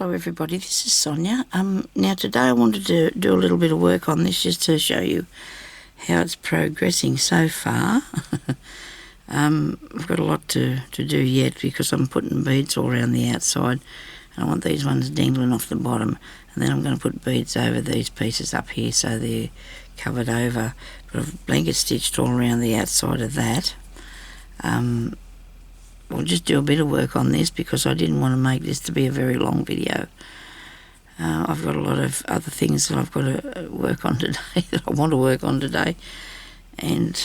Hello everybody, this is Sonya. Now today I wanted to do a little bit of work on this just to show you how it's progressing so far. I've got a lot to do yet because I'm putting beads all around the outside. I want these ones dangling off the bottom, and then I'm going to put beads over these pieces up here so they're covered over. But I've blanket stitched all around the outside of that. We'll just do a bit of work on this because I didn't want to make this to be a very long video. I've got a lot of other things that I've got to work on today, that I want to work on today. And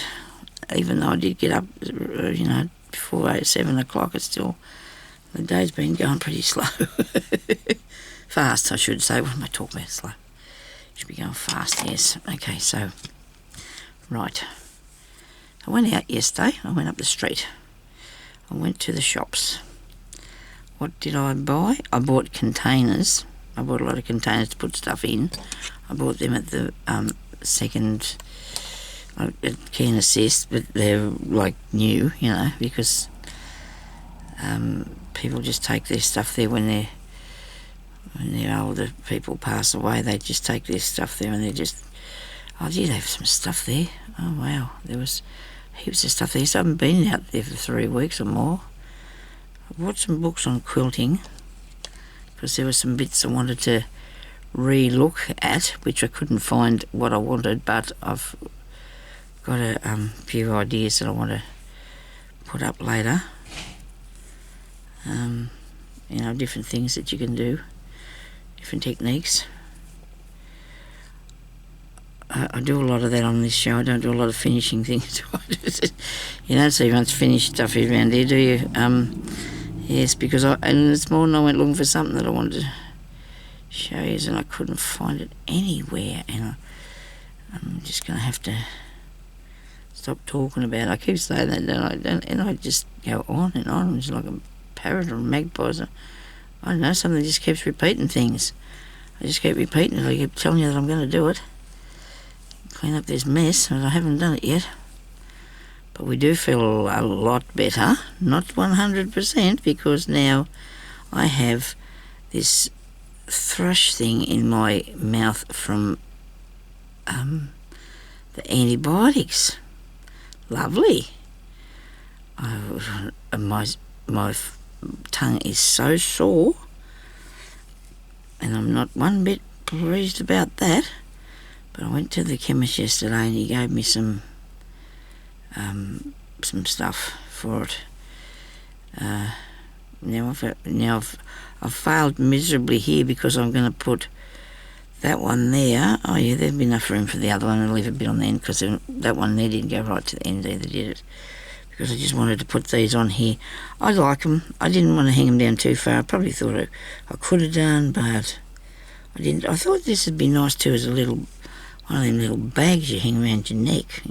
even though I did get up, before 7 o'clock, it's still, the day's been going pretty slow. Fast, I should say. What am I talking about? Slow. Should be going fast, yes. Okay, so, right. I went out yesterday. I went up the street. I went to the shops. What did I buy? I bought containers. I bought a lot of containers to put stuff in. I bought them at the second at Can Assist, but they're like new, because people just take their stuff there when their older people pass away. They just take their stuff there and they're just, oh gee, they have some stuff there. Oh wow, there was heaps of stuff there. So I haven't been out there for 3 weeks or more. I bought some books on quilting because there were some bits I wanted to re-look at, which I couldn't find what I wanted, but I've got a few ideas that I want to put up later. Different things that you can do, different techniques. I do a lot of that on this show. I don't do a lot of finishing things. You don't see much finished stuff around here, do you? Yes, because and this morning I went looking for something that I wanted to show you, and I couldn't find it anywhere. And I'm just going to have to stop talking about it. I keep saying that, and I just go on and on. It's like a parrot or a magpie. I don't know, something just keeps repeating things. I just keep repeating it. I keep telling you that I'm going to do it. Clean up this mess, and I haven't done it yet. But we do feel a lot better, not 100%, because now I have this thrush thing in my mouth from the antibiotics. Lovely. My tongue is so sore, and I'm not one bit pleased about that. But I went to the chemist yesterday and he gave me some stuff for it. Now I've failed miserably here because I'm going to put that one there. Oh yeah, there'd be enough room for the other one. I'll leave a bit on the end because that one there didn't go right to the end either, did it? Because I just wanted to put these on here. I like them. I didn't want to hang them down too far. I probably thought I could have done, but I didn't. I thought this would be nice too as one of them little bags you hang around your neck,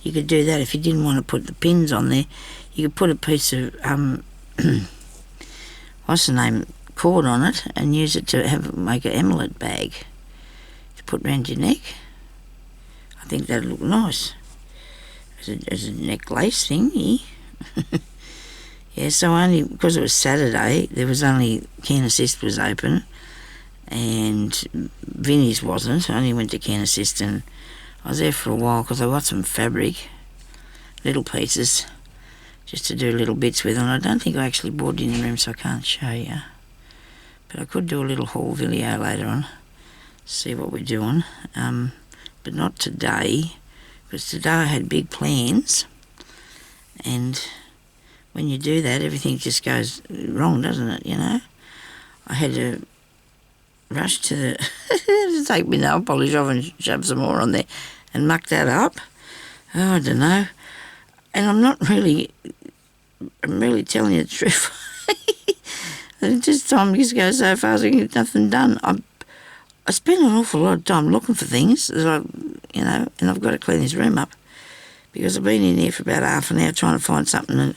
You could do that if you didn't want to put the pins on there. You could put a piece of, cord on it and use it to make an emelet bag to put around your neck. I think that'd look nice as a necklace thingy. Yeah, so only because it was Saturday, there was only Can Assist was open, and Vinnie's wasn't. I only went to Can Assist and I was there for a while because I got some fabric, little pieces, just to do little bits with, and I don't think I actually bought it in the room, so I can't show you. But I could do a little haul video later on, see what we're doing, but not today, because today I had big plans, and when you do that, everything just goes wrong, doesn't it, I had to rush to to take my nail polish off and shove some more on there and muck that up. Oh, I don't know. And I'm really telling you the truth. Time just goes so fast I get nothing done. I spend an awful lot of time looking for things that and I've got to clean this room up because I've been in here for about half an hour trying to find something and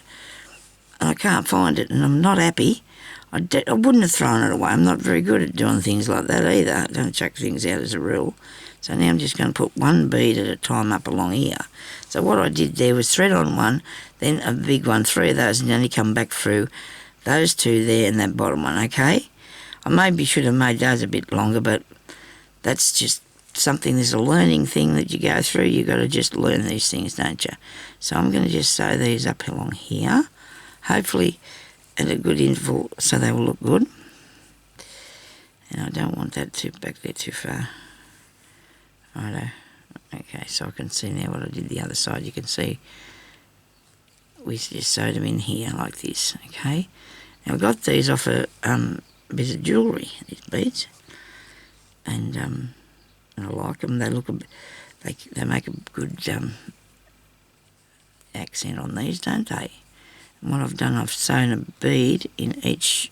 I can't find it and I'm not happy. I wouldn't have thrown it away. I'm not very good at doing things like that either. I don't chuck things out as a rule. So now I'm just going to put one bead at a time up along here. So what I did there was thread on one, then a big one, 3 of those, and only come back through those 2 there and that bottom one, okay? I maybe should have made those a bit longer, but that's just something, there's a learning thing that you go through. You've got to just learn these things, don't you? So I'm going to just sew these up along here, hopefully at a good interval so they will look good. And I don't want that too back there too far. Righto. Okay, so I can see now what I did the other side. You can see we just sewed them in here like this, okay? Now I got these off a bit of jewellery, these beads, and I like them. They look they make a good accent on these, don't they? And what I've done, I've sewn a bead in each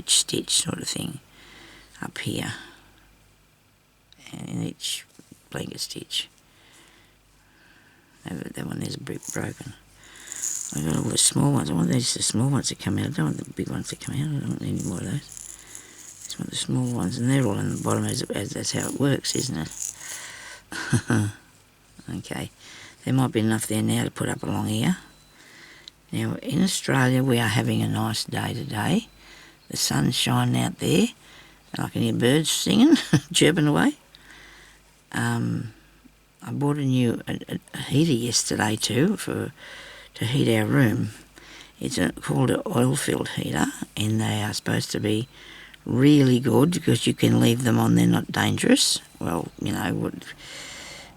stitch, sort of thing, up here, and in each blanket stitch. That one there's a bit broken. I got all the small ones. I want these the small ones to come out. I don't want the big ones to come out. I don't want any more of those. I just want the small ones, and they're all in the bottom as that's how it works, isn't it? Okay, there might be enough there now to put up along here. Now in Australia we are having a nice day today. The sun's shining out there, and I can hear birds singing, chirping away. I bought a new a heater yesterday too to heat our room. It's called an oil-filled heater, and they are supposed to be really good because you can leave them on. They're not dangerous. Well, you know,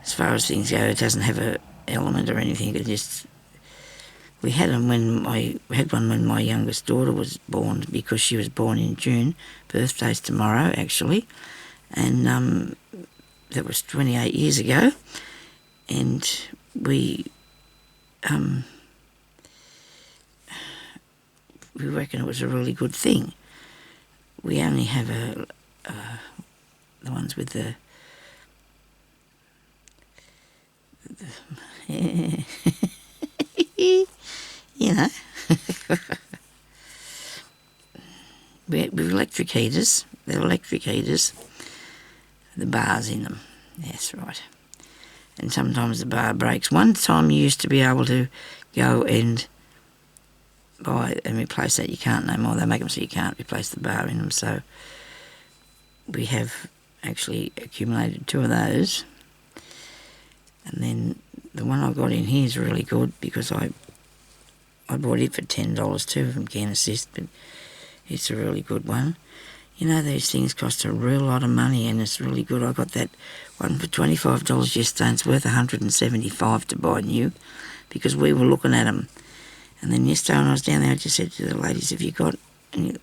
as far as things go, it doesn't have a element or anything. It just, we had one when my youngest daughter was born, because she was born in June. Birthday's tomorrow actually, and that was 28 years ago, and we reckon it was a really good thing. We only have the ones with the you know, with electric heaters. They're electric heaters. The bars in them. That's right. And sometimes the bar breaks. One time you used to be able to go and buy and replace that. You can't no more. They make them so you can't replace the bar in them. So we have actually accumulated 2 of those. And then the one I got in here is really good because I bought it for $10 too from Can Assist, but it's a really good one. You know, these things cost a real lot of money, and it's really good. I got that one for $25 yesterday, and it's worth $175 to buy new, because we were looking at them. And then yesterday when I was down there, I just said to the ladies, have you got any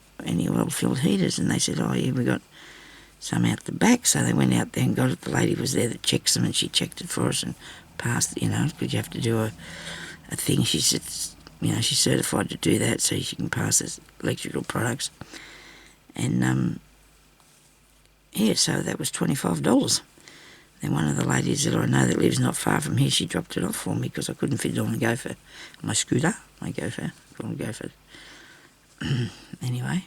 oil-filled heaters? And they said, oh yeah, we got some out the back. So they went out there and got it. The lady was there that checks them, and she checked it for us and passed it, you know, because you have to do a thing. She said, you know, she's certified to do that, so she can pass as electrical products. And yeah, so that was $25. Then one of the ladies that I know that lives not far from here, she dropped it off for me because I couldn't fit it on a Gopher, my scooter, my Gopher, called a Gopher. Anyway,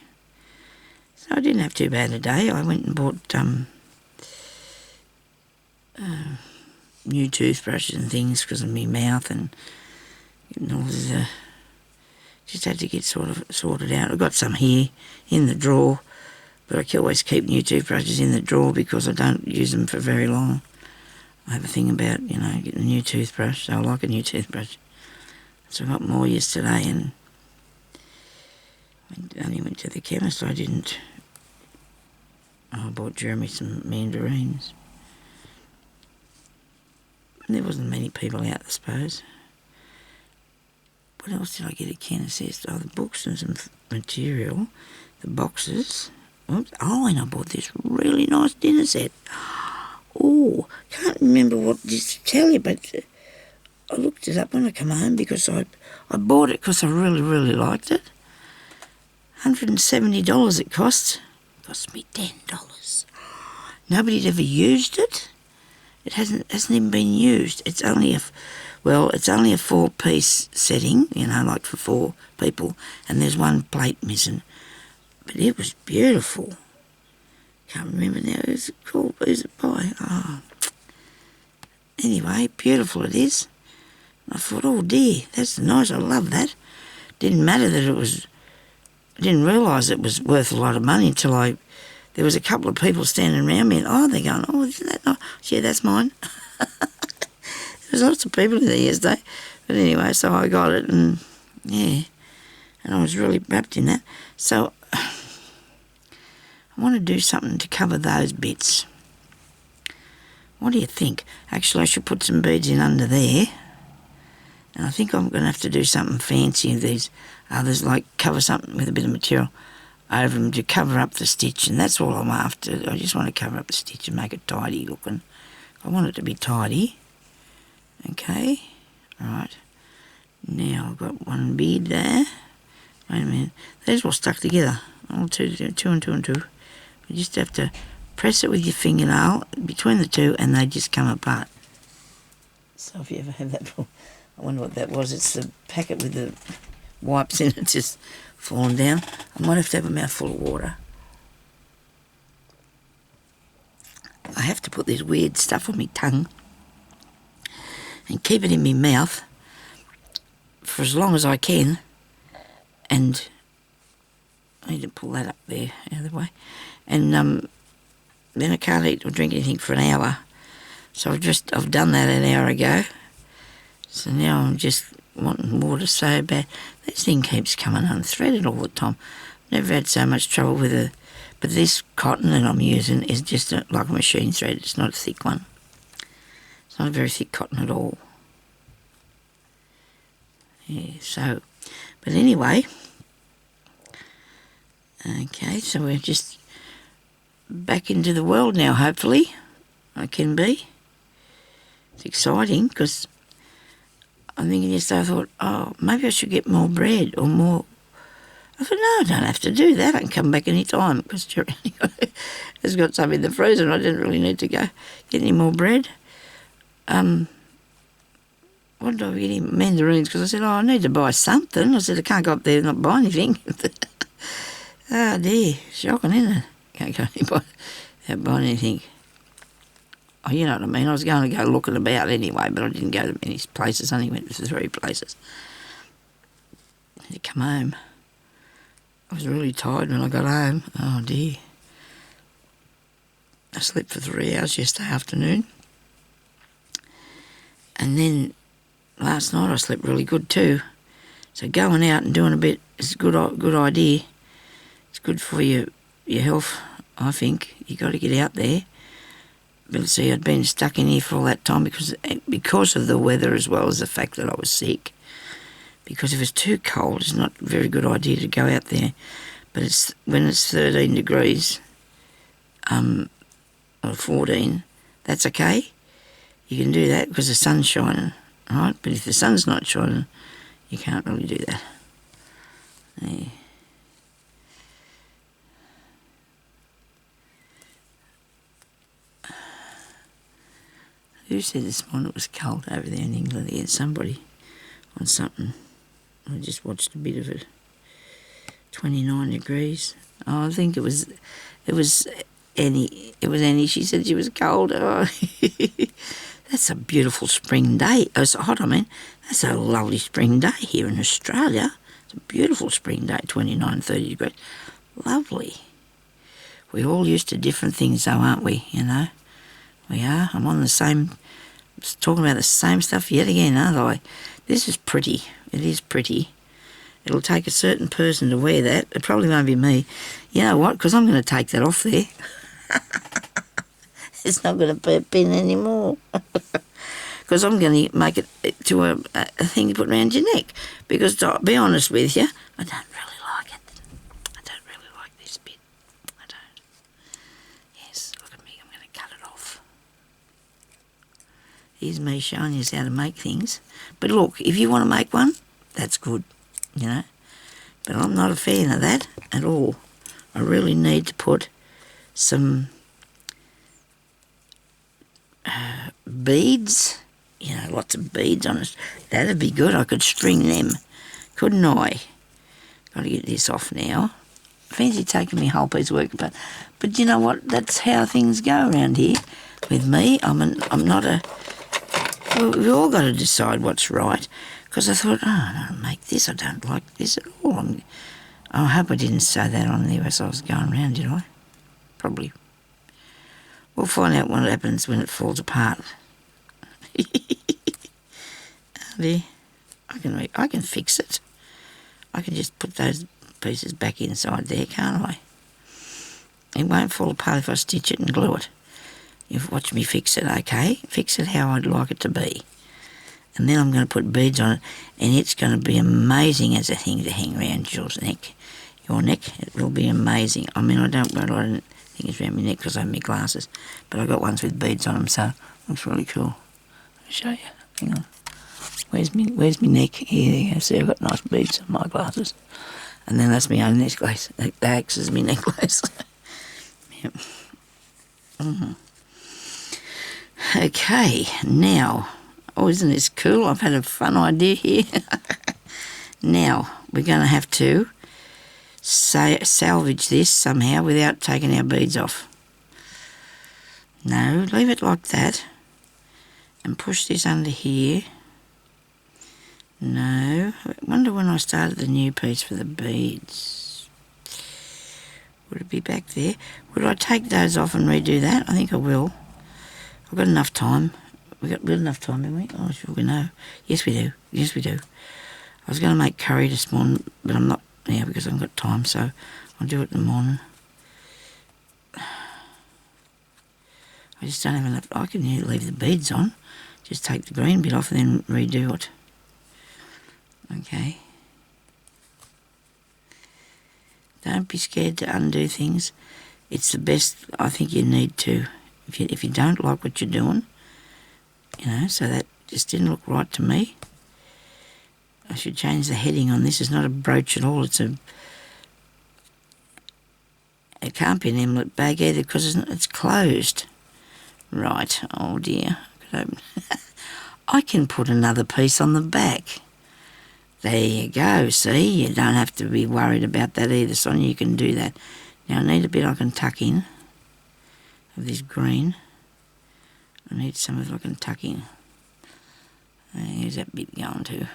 so I didn't have too bad a day. I went and bought new toothbrushes and things because of my mouth, and all the just had to get sort of sorted out. I got some here in the drawer, but I can always keep new toothbrushes in the drawer because I don't use them for very long. I have a thing about, you know, getting a new toothbrush, so I like a new toothbrush. So I got more yesterday, and I only went to the chemist. I didn't. I bought Jeremy some mandarins. There wasn't many people out, I suppose. What else did I get at Can Assist? Oh, the books and some material, the boxes. Oops. Oh, and I bought this really nice dinner set. Oh, can't remember what this to tell you, but I looked it up when I come home because I bought it because I really, really liked it. $170 it cost. It cost me $10. Nobody'd ever used it. It hasn't even been used. It's only a 4-piece setting, you know, like for 4 people, and there's one plate missing. But it was beautiful. Can't remember now. Who's it called? Who's it by? Oh. Anyway, beautiful it is. I thought, oh dear, that's nice. I love that. Didn't matter that it was. I didn't realise it was worth a lot of money until I there was a couple of people standing around me, and they're going, isn't that nice? Yeah, that's mine. There was lots of people in there yesterday. But anyway, so I got it, and yeah, and I was really wrapped in that. So I want to do something to cover those bits. What do you think? Actually, I should put some beads in under there. And I think I'm going to have to do something fancy with these others, like cover something with a bit of material over them to cover up the stitch. And that's all I'm after. I just want to cover up the stitch and make it tidy looking. I want it to be tidy. Okay, right. Now I've got one bead there. Wait a minute. These all stuck together. All two and two. You just have to press it with your fingernail between the two, and they just come apart. So if you ever have that problem, I wonder what that was. It's the packet with the wipes in it just fallen down. I might have to have a mouthful of water. I have to put this weird stuff on my tongue and keep it in my mouth for as long as I can. And I need to pull that up there out of the way. And then I can't eat or drink anything for an hour. So I've done that an hour ago. So now I'm just wanting water so bad. This thing keeps coming unthreaded all the time. Never had so much trouble with it. But this cotton that I'm using is just like a machine thread. It's not a thick one. It's not a very thick cotton at all. Yeah, so, but anyway, okay, so we're just back into the world now, hopefully. I can be. It's exciting because I'm thinking yesterday, I thought, maybe I should get more bread or more. I thought, no, I don't have to do that. I can come back any time because Jerry has got some in the freezer and I didn't really need to go get any more bread. What did I get him? Mandarins, because I said, I need to buy something. I said, I can't go up there and not buy anything. Oh dear, shocking, isn't it? Can't go without buying anything. Oh, you know what I mean. I was going to go looking about anyway, but I didn't go to many places. I only went to 3 places. I had to come home. I was really tired when I got home. Oh dear. I slept for 3 hours yesterday afternoon. And then last night I slept really good too. So going out and doing a bit is a good idea. It's good for your health, I think. You got to get out there. But see, I'd been stuck in here for all that time because of the weather as well as the fact that I was sick. Because if it's too cold, it's not a very good idea to go out there. But when it's 13 degrees, or 14, that's okay. You can do that because the sun's shining, right? But if the sun's not shining, you can't really do that. There. Who said this morning it was cold over there in England? Again, somebody on something. I just watched a bit of it. 29 degrees. Oh, I think it was Annie. It was Annie. She said she was cold. Oh. That's a beautiful spring day. Oh, it's hot, I mean. That's a lovely spring day here in Australia. It's a beautiful spring day, 29, 30 degrees. Lovely. We're all used to different things though, aren't we, you know? We are. I'm on the same, talking about the same stuff yet again, aren't I? This is pretty. It is pretty. It'll take a certain person to wear that. It probably won't be me. You know what? Because I'm going to take that off there. It's not going to be a pin anymore. Because I'm going to make it to a thing to put around your neck. Because to be honest with you, I don't really like it. I don't really like this bit. I don't. Yes, look at me. I'm going to cut it off. Here's me showing you how to make things. But look, if you want to make one, that's good, you know. But I'm not a fan of that at all. I really need to put some beads, you know, lots of beads on it. That'd be good. I could string them, couldn't I? Got to get this off now. Fancy taking me whole piece of work apart. But you know what? That's how things go around here. With me, I'm not a... Well, we've all got to decide what's right. Because I thought, I don't make this. I don't like this at all. I hope I didn't say that on there as I was going around, did I? probably. We'll find out what happens when it falls apart. There. I can fix it. I can just put those pieces back inside there, can't I? It won't fall apart if I stitch it and glue it. You've watched me fix it, okay? Fix it how I'd like it to be. And then I'm going to put beads on it, and it's going to be amazing as a thing to hang around your neck. Your neck, it will be amazing. I mean, I don't think it's around my neck because I have my glasses, but I've got ones with beads on them, so it looks really cool. I'll show you. Hang on. Where's me neck? Here, there you go. See, I've got nice beads on my glasses. And then that's my own necklace. That acts as my necklace. Yep. Okay, now, isn't this cool? I've had a fun idea here. Now, we're going to have to salvage this somehow without taking our beads off. No, leave it like that. And push this under here. No, I wonder when I started the new piece for the beads. Would it be back there? Would I take those off and redo that? I think I will. I've got enough time. We've got enough time, haven't we? Oh, sure we know. Yes, we do. Yes, we do. I was going to make curry this morning, but I'm not now because I haven't got time, so I'll do it in the morning. I just don't have enough. I can leave the beads on. Just take the green bit off and then redo it. Okay. Don't be scared to undo things. It's the best I think you need to. If you don't like what you're doing, so that just didn't look right to me. I should change the heading on this. It's not a brooch at all. It can't be an emelet bag either because it's closed. Right. Oh dear. I can put another piece on the back. There you go, see? You don't have to be worried about that either, Sonya. You can do that. Now I need a bit I can tuck in of this green. I need some of it I can tuck in. Here's that bit going to.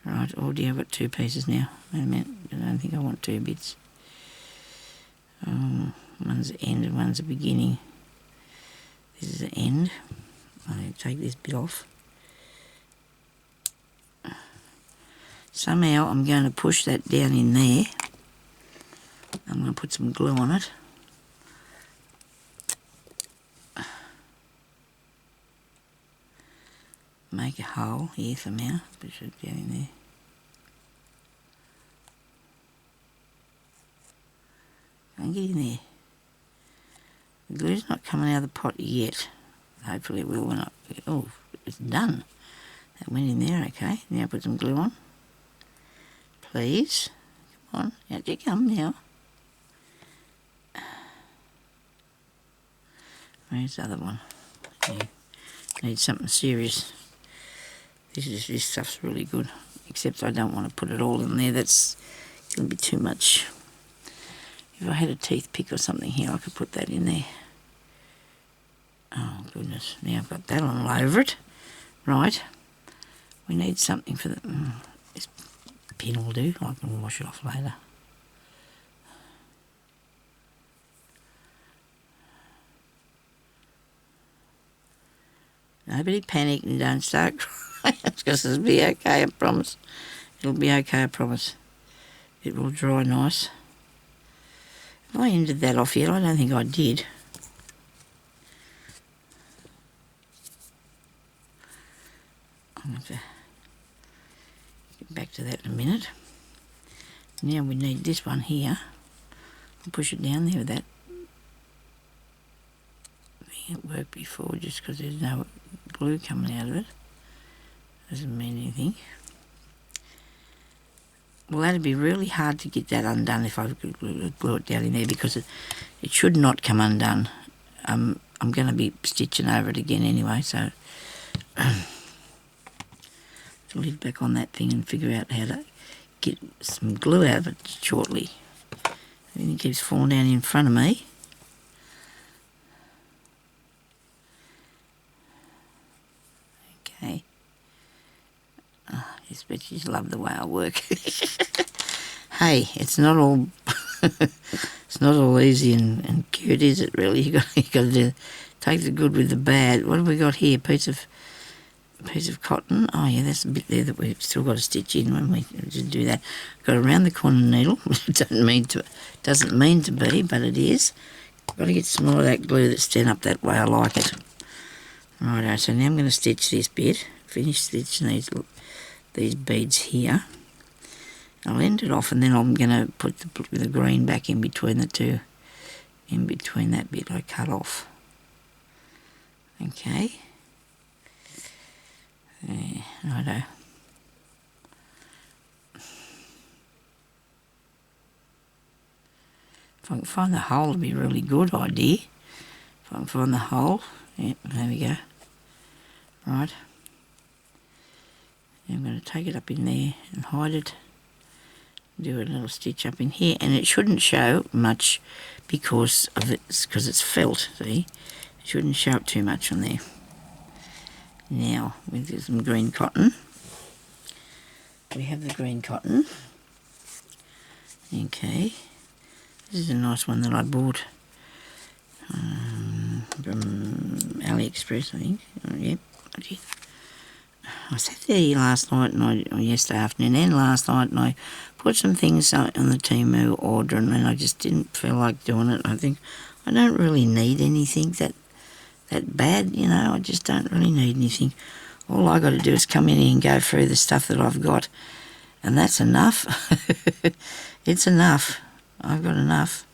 Right, oh dear, I've got two pieces now. Wait a minute, I don't think I want two bits. One's the end and one's the beginning. This is the end. I need to take this bit off. Somehow I'm going to push that down in there. I'm going to put some glue on it. Make a hole here somehow. Push it down in there. Can't get in there. The glue's not coming out of the pot yet. Hopefully it will when I... Oh, it's done. That went in there, okay. Now put some glue on. Please. Come on, out you come now. Where's the other one? Yeah. Need something serious. This stuff's really good. Except I don't want to put it all in there. That's going to be too much. If I had a teeth pick or something here, I could put that in there. Oh, goodness. Now I've got that all over it. Right. We need something for the... this pin will do. I can wash it off later. Nobody panic and don't start crying. It's going to be okay, I promise. It'll be okay, I promise. It will dry nice. Have I ended that off yet? I don't think I did. I'll have to get back to that in a minute. Now we need this one here. I'll push it down there with that. It worked before just because there's no glue coming out of it. Doesn't mean anything. Well, that'd be really hard to get that undone if I could glue it down in there because it should not come undone. I'm going to be stitching over it again anyway, so to live back on that thing and figure out how to get some glue out of it shortly. Everything keeps falling down in front of me. Okay. Oh, I bet you love the way I work. Hey, it's not all It's not all easy and cute, is it? Really, you got to take the good with the bad. What have we got here? Piece of cotton. Oh yeah, that's a bit there that we've still got to stitch in when we do that. Got around the corner needle. It doesn't mean to be, but it is. Got to get some more of that glue that's done up that way. I like it. Righto. So now I'm going to stitch this bit. Finish stitching these beads here. I'll end it off, and then I'm going to put the green back in between the two, in between that bit I cut off. Okay. There, righto. If I can find the hole, it'd be a really good idea. If I can find the hole, yep, there we go. Right. Now I'm going to take it up in there and hide it. Do a little stitch up in here, and it shouldn't show much because it's felt. See, it shouldn't show up too much on there. Now with some green cotton, we have the green cotton. Okay, this is a nice one that I bought from AliExpress, I think. Oh, yep, I did. I sat there last night or yesterday afternoon and last night, and I put some things on the Temu order, and I just didn't feel like doing it. I think I don't really need anything that bad, you know. I just don't really need anything. All I got to do is come in here and go through the stuff that I've got, and that's enough. It's enough. I've got enough.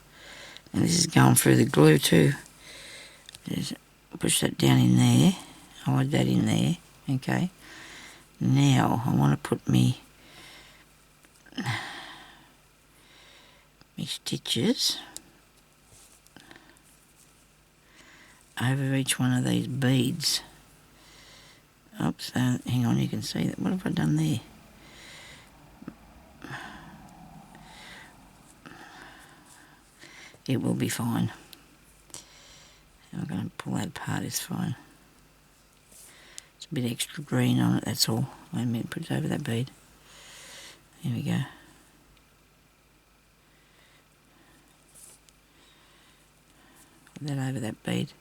And this is going through the glue too. Just push that down in there. Hide that in there. Okay. Now I want to put me stitches over each one of these beads. Oops, hang on, you can see that. What have I done there? It will be fine. I'm going to pull that apart, it's fine. It's a bit extra green on it, that's all. I mean, put it over that bead. There we go. Put that over that bead.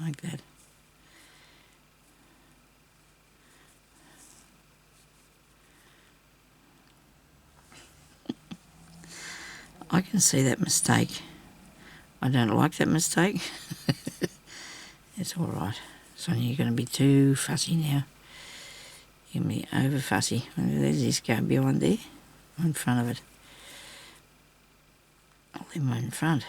Like that. I can see that mistake. I don't like that mistake. It's all right. Sonia, you're going to be too fussy now. You're going to be over fussy. There's this go behind there, in front of it. I'll leave mine in front.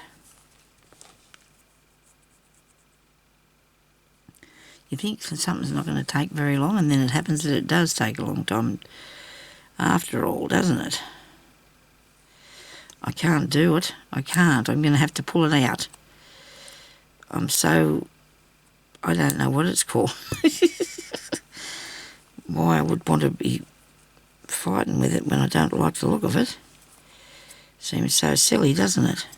You think something's not going to take very long, and then it happens that it does take a long time after all, doesn't it? I can't do it. I can't. I'm going to have to pull it out. I don't know what it's called. Why I would want to be fighting with it when I don't like the look of it. Seems so silly, doesn't it?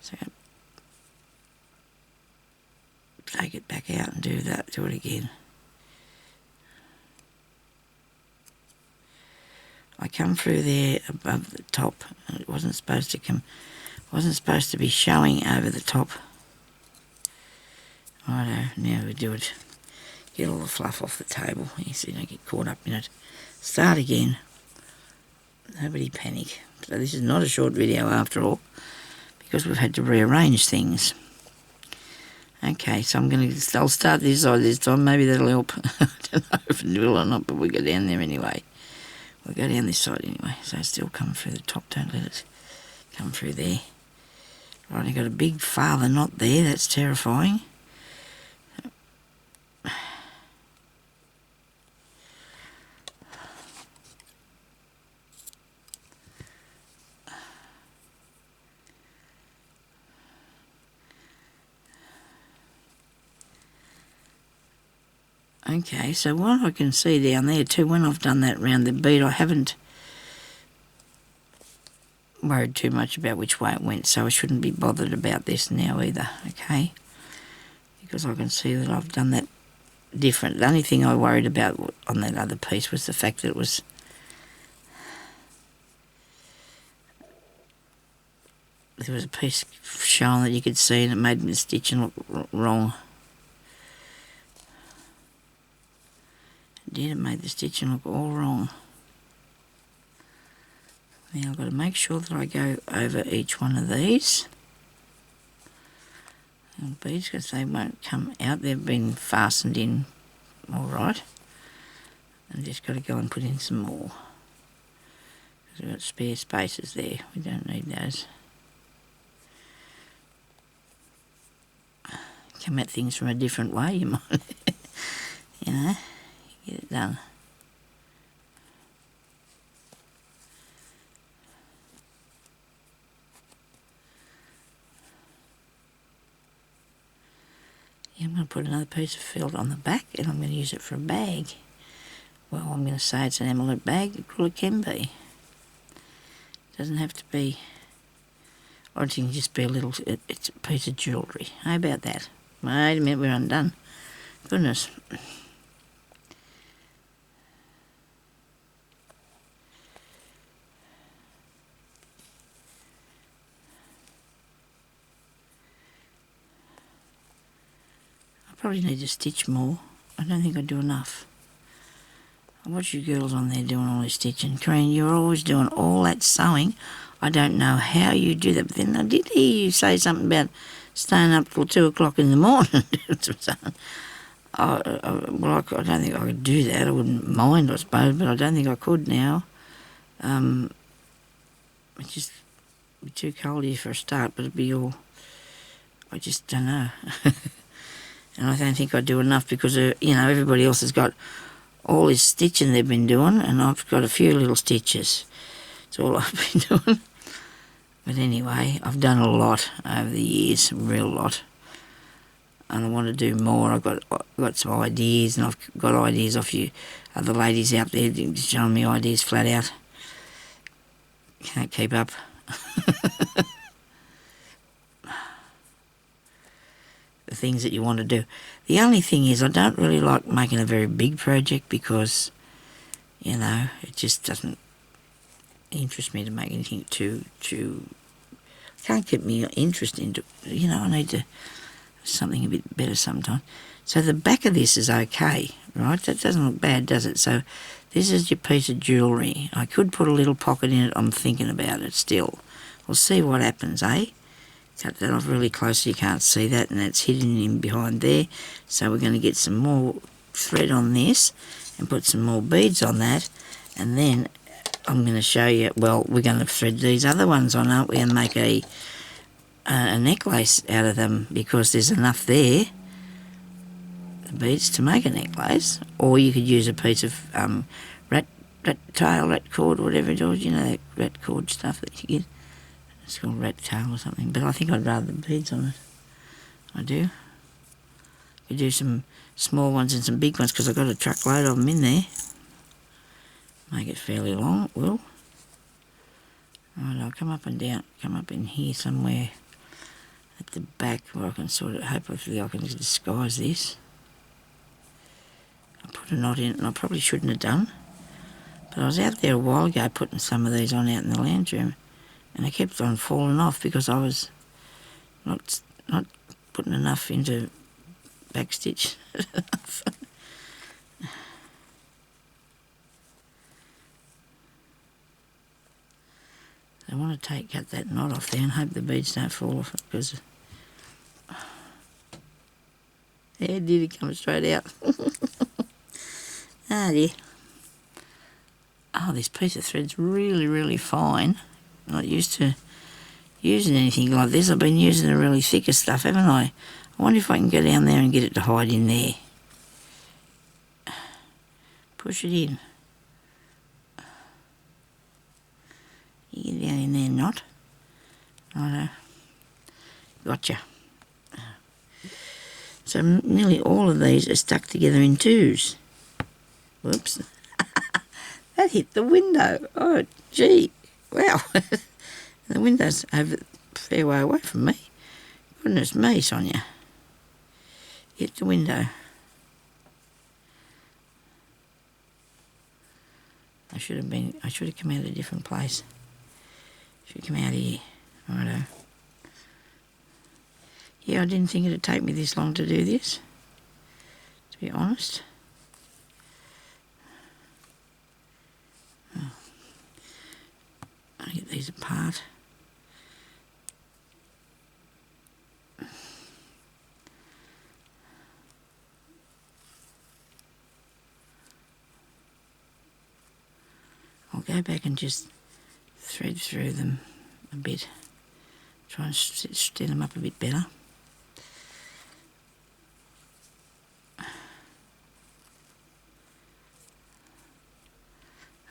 So take it back out and do it again. I come through there above the top, and it wasn't supposed to be showing over the top. Righto, now we do it. Get all the fluff off the table, so you don't get caught up in it. Start again. Nobody panic. So this is not a short video after all, because we've had to rearrange things. Okay, so I'll start this side this time, maybe that'll help. I don't know if it will or not, but we'll go down there anyway. We'll go down this side anyway, so it's still coming through the top, don't let it come through there. Right, I've got a big father knot there, that's terrifying. Okay, so what I can see down there too, when I've done that round the bead, I haven't worried too much about which way it went, so I shouldn't be bothered about this now either, okay? Because I can see that I've done that different. The only thing I worried about on that other piece was the fact that it was there was a piece showing that you could see, and it made the stitching look wrong. It did, it made the stitching look all wrong. Now I've got to make sure that I go over each one of these little beads, because they won't come out. They've been fastened in all right. And just got to go and put in some more, because we've got spare spaces there. We don't need those. Come at things from a different way, you might, you know, get it done. Yeah, I'm going to put another piece of felt on the back, and I'm going to use it for a bag. Well, I'm going to say it's an emelet bag. Well, it can be. It doesn't have to be, or it can just be a little, it's a piece of jewellery. How about that? Wait a minute, we're undone. Goodness. I probably need to stitch more. I don't think I do enough. I watch you girls on there doing all this stitching. Corinne, you're always doing all that sewing. I don't know how you do that. But then I did hear you say something about staying up till 2 o'clock in the morning. I don't think I could do that. I wouldn't mind, I suppose, but I don't think I could now. It's just be too cold here for a start, but it'd be all, I just don't know. And I don't think I do enough because, everybody else has got all this stitching they've been doing, and I've got a few little stitches. That's all I've been doing. But anyway, I've done a lot over the years, a real lot. And I want to do more. I've got some ideas, and I've got ideas off you other ladies out there showing me ideas flat out. Can't keep up. The things that you want to do. The only thing is I don't really like making a very big project because, it just doesn't interest me to make anything too can't get me interest into, I need to something a bit better sometimes. So the back of this is okay, right? That doesn't look bad, does it? So this is your piece of jewellery. I could put a little pocket in it. I'm thinking about it still. We'll see what happens, eh? Cut that off really close so you can't see that, and that's hidden in behind there. So we're going to get some more thread on this and put some more beads on that, and then I'm going to show you, well, we're going to thread these other ones on, aren't we, and make a necklace out of them, because there's enough there, the beads, to make a necklace. Or you could use a piece of rat cord, whatever it is, that rat cord stuff that you get. It's called rat tail or something, but I think I'd rather the beads on it. I do. We do some small ones and some big ones because I've got a truckload of them in there. Make it fairly long, it will. Right, I'll come up and down, come up in here somewhere at the back where I can hopefully I can disguise this. I put a knot in it, and I probably shouldn't have done. But I was out there a while ago putting some of these on out in the lounge room, and they kept on falling off because I was not putting enough into backstitch. I want to cut that knot off there and hope the beads don't fall off it, because there did it come straight out. Ah dear. Oh, this piece of thread's really, really fine. I'm not used to using anything like this. I've been using the really thicker stuff, haven't I? I wonder if I can go down there and get it to hide in there. Push it in. You get down in there, not. Righto. Gotcha. So nearly all of these are stuck together in twos. Whoops. That hit the window. Oh, gee. Wow. The window's a fair way away from me. Goodness me, Sonya. Hit the window. I should have come out a different place. Should come out here. Righto. Yeah, I didn't think it'd take me this long to do this, to be honest. Oh. I'll get these apart. I'll go back and just thread through them a bit. Try and stand them up a bit better.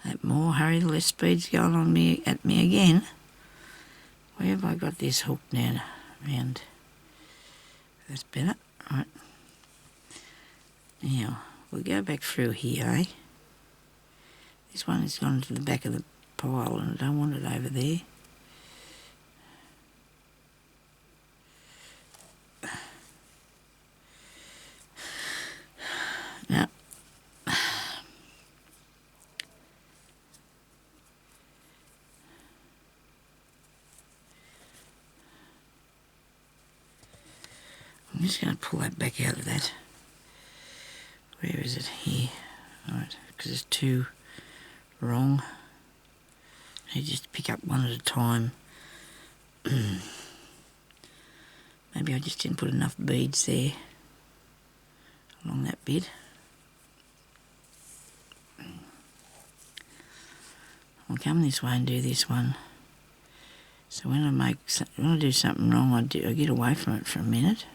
That more hurry, the less speed's going on at me again. Where have I got this hook now? Around. That's better. Right. Now we'll go back through here, eh? This one has gone to the back of the pile and I don't want it over there. Now, I'm just going to pull that back out of that. Where is it? Here. Alright, because it's too wrong. You just pick up one at a time. Maybe I just didn't put enough beads there along that bit. I'll come this way and do this one. So when I do something wrong, I get away from it for a minute,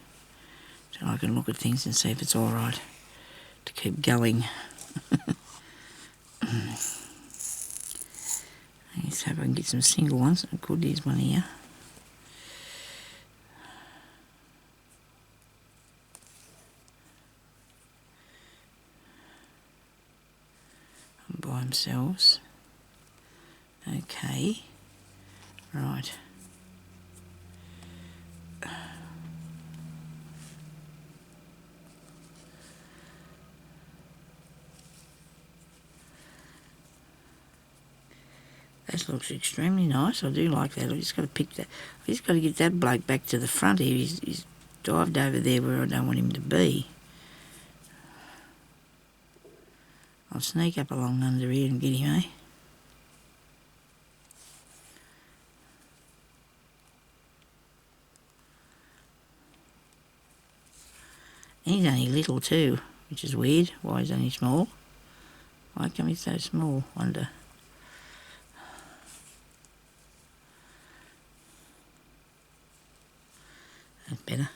so I can look at things and see if it's all right to keep going. Let's hope I can get some single ones. Good, there's one here. By themselves. Okay. Right. That looks extremely nice. I do like that. I just got to pick that. I just got to get that bloke back to the front here. He's dived over there where I don't want him to be. I'll sneak up along under here and get him, eh? And he's only little too, which is weird. Why he's only small? Why come he so small? Wonder. That's better.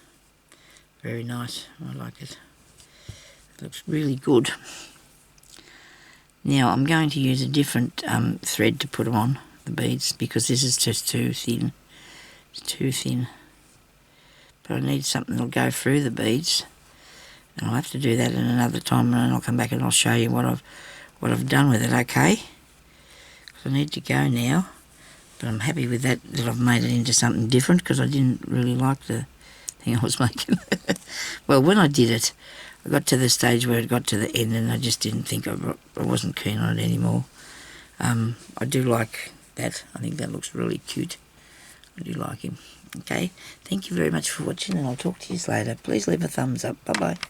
Very nice. I like it. It looks really good. Now I'm going to use a different thread to put on the beads because this is just too thin. It's too thin. But I need something that'll go through the beads. And I'll have to do that in another time, and then I'll come back and I'll show you what I've done with it, okay? Because I need to go now. But I'm happy with that I've made it into something different because I didn't really like the thing I was making. Well, when I did it, I got to the stage where it got to the end and I just didn't think I wasn't keen on it anymore. I do like that. I think that looks really cute. I do like him. Okay, thank you very much for watching and I'll talk to you later. Please leave a thumbs up. Bye-bye.